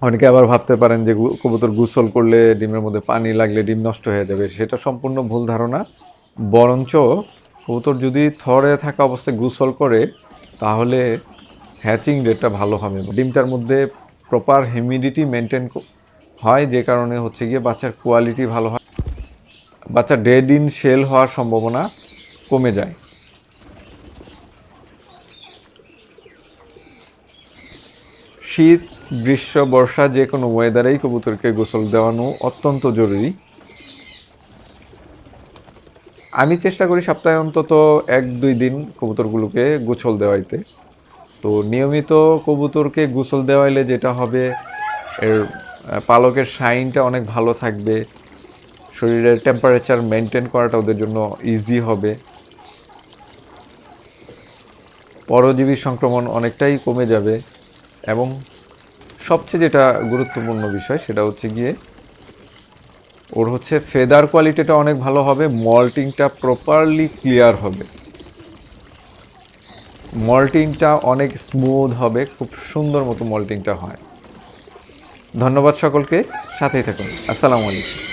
অনেকে আবার ভাবতে পারেন যে কবুতর গোসল করলে ডিমের মধ্যে পানি লাগলে ডিম নষ্ট হয়ে যাবে, সেটা সম্পূর্ণ ভুল ধারণা। বরঞ্চ কবুতর যদি থরে থাকা অবস্থায় গোসল করে তাহলে হ্যাচিং রেটটা ভালো হবে, ডিমটার মধ্যে প্রপার হিউমিডিটি মেনটেন হয়, যে কারণে হচ্ছে গিয়ে বাচ্চার কোয়ালিটি ভালো হয়, বাচ্চা ডেড ইন শেল হওয়ার সম্ভাবনা কমে যায়। শীত, গ্রীষ্ম, বর্ষা যে কোনো ওয়েদারেই কবুতরকে গোসল দেওয়ানো অত্যন্ত জরুরি। আমি চেষ্টা করি সপ্তাহে অন্তত 1-2 দিন কবুতরগুলোকে গোসল দেওয়াইতে। তো নিয়মিত কবুতরকে গোসল দেওয়াইলে যেটা হবে, এর পালকের শাইনটা অনেক ভালো থাকবে, শরীরের টেম্পারেচার মেনটেন করাটা ওদের জন্য ইজি হবে, পরজীবী সংক্রমণ অনেকটাই কমে যাবে, এবং সবচেয়ে যেটা গুরুত্বপূর্ণ বিষয় সেটা হচ্ছে গিয়ে ওর হচ্ছে ফেদার কোয়ালিটিটা অনেক ভালো হবে, মল্টিংটা প্রপারলি ক্লিয়ার হবে, মল্টিংটা অনেক স্মুথ হবে, খুব সুন্দর মতো মল্টিংটা হয়। ধন্যবাদ সকলকে, সাথেই থাকুন। আসসালামু আলাইকুম।